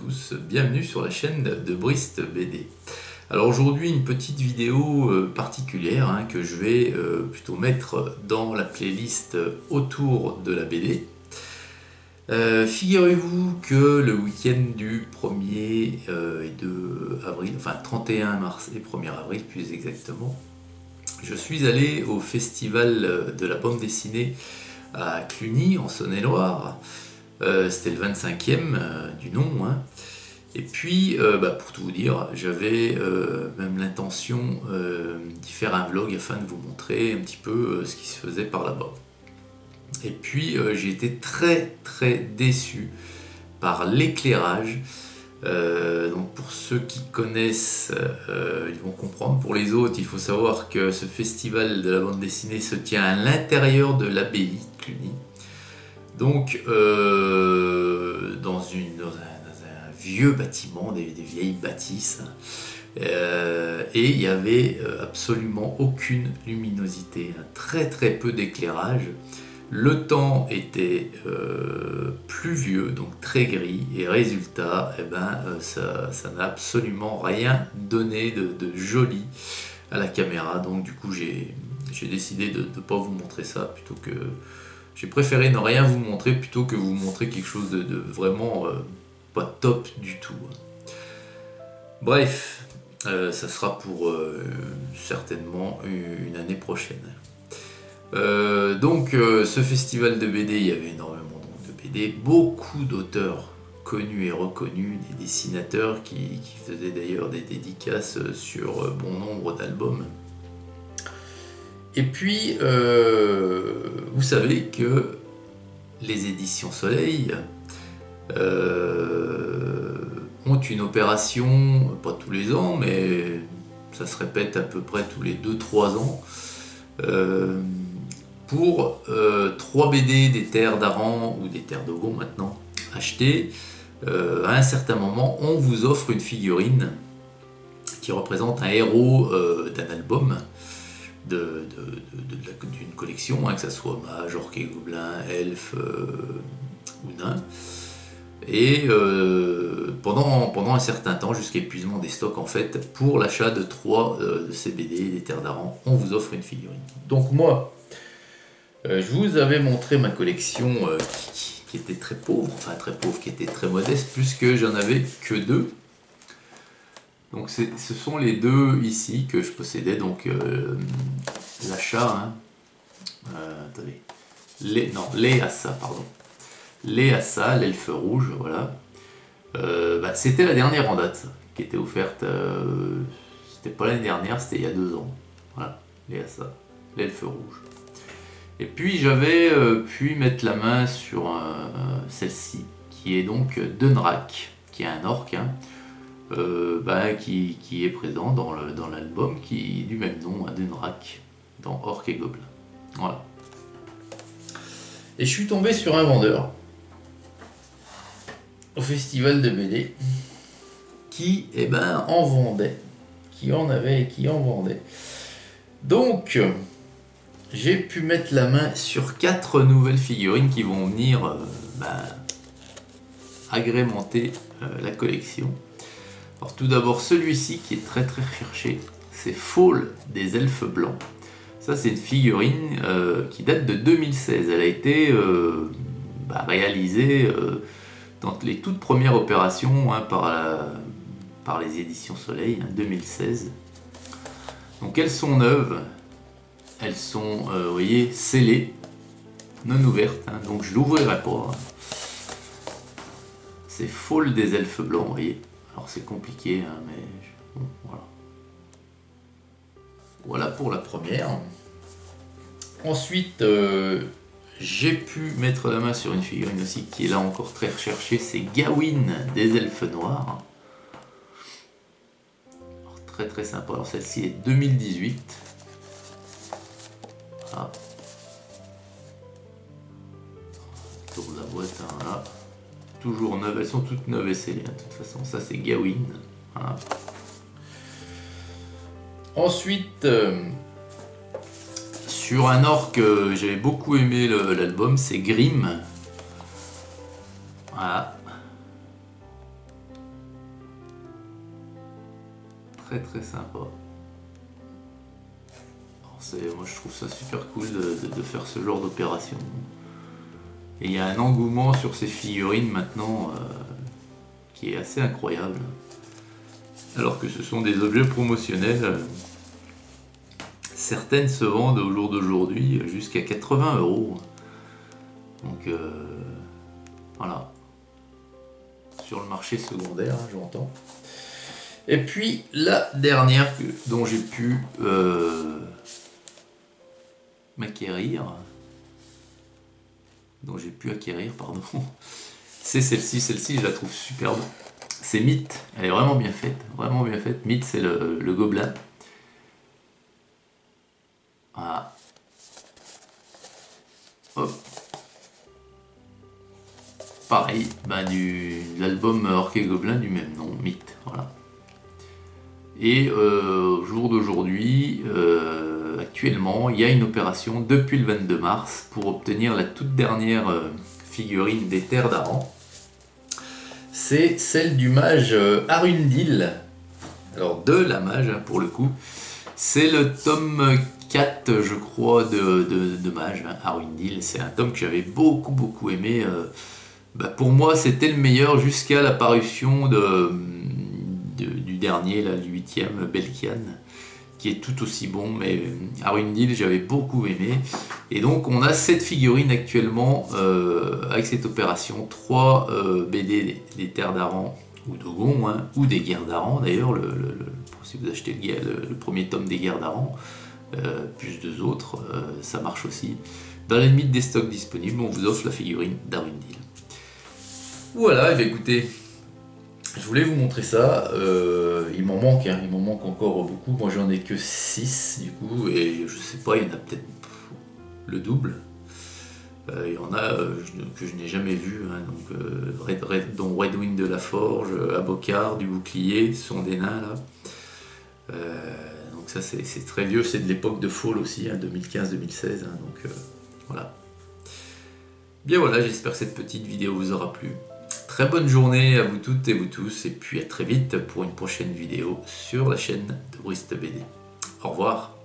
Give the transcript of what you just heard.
tous, bienvenue sur la chaîne de Brist BD. Alors aujourd'hui une petite vidéo particulière que je vais plutôt mettre dans la playlist autour de la BD. Figurez-vous que le week-end du 1er et 2 avril, enfin 31 mars et 1er avril plus exactement, je suis allé au festival de la bande dessinée à Cluny en Saône-et-Loire. C'était le 25e du nom. Et puis, pour tout vous dire, j'avais même l'intention d'y faire un vlog afin de vous montrer un petit peu ce qui se faisait par là-bas. Et puis, j'ai été très déçu par l'éclairage. Donc pour ceux qui connaissent, ils vont comprendre. Pour les autres, il faut savoir que ce festival de la bande dessinée se tient à l'intérieur de l'abbaye de Cluny. Donc dans un vieux bâtiment, des vieilles bâtisses, et il n'y avait absolument aucune luminosité, très peu d'éclairage. Le temps était pluvieux, donc très gris, et résultat, ça n'a absolument rien donné de joli à la caméra. Donc du coup j'ai décidé de ne pas vous montrer ça, plutôt que j'ai préféré ne rien vous montrer plutôt que vous montrer quelque chose de vraiment pas top du tout. Bref, ça sera pour certainement une année prochaine. Ce festival de BD, il y avait énormément de BD, beaucoup d'auteurs connus et reconnus, des dessinateurs qui faisaient d'ailleurs des dédicaces sur bon nombre d'albums. Et puis, vous savez que les éditions Soleil ont une opération, pas tous les ans, mais ça se répète à peu près tous les 2-3 ans, pour 3 BD des terres d'Aran ou des terres de Gon maintenant achetées, à un certain moment on vous offre une figurine qui représente un héros d'un album, d'une collection, que ce soit mage, orc et gobelin, elfe ou nain. Et pendant un certain temps, jusqu'à épuisement des stocks en fait, pour l'achat de 3 de ces BD des terres d'Aran, on vous offre une figurine. Donc moi, je vous avais montré ma collection qui était très pauvre, qui était très modeste, puisque j'en avais que 2. Donc ce sont les 2 ici que je possédais, donc l'achat, attendez, Léassa, pardon. Léassa, l'elfe rouge, voilà. C'était la dernière en date, qui était offerte, c'était pas l'année dernière, c'était il y a 2 ans. Voilà, Léassa, l'elfe rouge. Et puis j'avais pu mettre la main sur celle-ci, qui est donc Dunrak, qui est un orc, qui est présent dans l'album qui du même nom, Dunrak, dans Orc et Gobelin. Voilà. Et je suis tombé sur un vendeur au festival de BD qui en vendait, qui en avait et qui en vendait. Donc j'ai pu mettre la main sur 4 nouvelles figurines qui vont venir agrémenter la collection. Alors tout d'abord celui-ci qui est très recherché, c'est Fall des elfes blancs. Ça c'est une figurine qui date de 2016. Elle a été réalisée dans les toutes premières opérations par les éditions Soleil, 2016. Donc elles sont neuves, elles sont, vous voyez, scellées, non ouvertes, donc je l'ouvrirai pas. C'est Fall des elfes blancs, vous voyez. Alors c'est compliqué, mais bon, voilà. Voilà pour la première. Ensuite, j'ai pu mettre la main sur une figurine aussi qui est là encore très recherchée, c'est Gawain des elfes noirs. Alors, très sympa. Alors celle-ci est 2018. Voilà. Tourne la boîte, voilà. Toujours neuves, elles sont toutes neuves et scellées, de toute façon. Ça c'est Gawain. Voilà. Ensuite, sur un orc que j'avais beaucoup aimé l'album, c'est Grimm. Voilà. très très sympa. Moi je trouve ça super cool de faire ce genre d'opération. Et il y a un engouement sur ces figurines maintenant qui est assez incroyable. Alors que ce sont des objets promotionnels. Certaines se vendent au jour d'aujourd'hui jusqu'à 80 €. Donc voilà. Sur le marché secondaire, hein, j'entends. Et puis la dernière dont j'ai pu acquérir, pardon, c'est celle-ci. Celle-ci, je la trouve superbe. C'est Mythe. Elle est vraiment bien faite, vraiment bien faite. Mythe, c'est le gobelin. Voilà. Hop. Pareil, de l'album Orques et Gobelins du même nom, Mythe. Voilà. Et au jour d'aujourd'hui, actuellement, il y a une opération depuis le 22 mars pour obtenir la toute dernière figurine des Terres d'Aran. C'est celle du mage Arundil. Alors de la mage, hein, pour le coup. C'est le tome 4, je crois, de mage, hein, Arundil. C'est un tome que j'avais beaucoup aimé. Pour moi, c'était le meilleur jusqu'à la parution du dernier, là, le 8e, Belkian, qui est tout aussi bon, mais Arundil, j'avais beaucoup aimé. Et donc, on a cette figurine actuellement, avec cette opération, 3 BD des Terres d'Aran, ou Dogon, hein, ou des Guerres d'Aran, d'ailleurs, si vous achetez le premier tome des Guerres d'Aran, plus 2 autres, ça marche aussi. Dans la limite des stocks disponibles, on vous offre la figurine d'Arundil. Voilà, et bien écoutez, je voulais vous montrer ça. Il m'en manque, hein, il m'en manque encore beaucoup. Moi j'en ai que 6 du coup, et je sais pas, il y en a peut-être le double. Il y en a que je n'ai jamais vu, hein, donc, dont Redwing de la Forge, Abokar, du Bouclier, ce sont des nains là. Donc ça c'est très vieux, c'est de l'époque de Fall aussi, hein, 2015-2016, hein, donc voilà. Bien voilà, j'espère que cette petite vidéo vous aura plu. Très bonne journée à vous toutes et vous tous, et puis à très vite pour une prochaine vidéo sur la chaîne de Brice BD. Au revoir.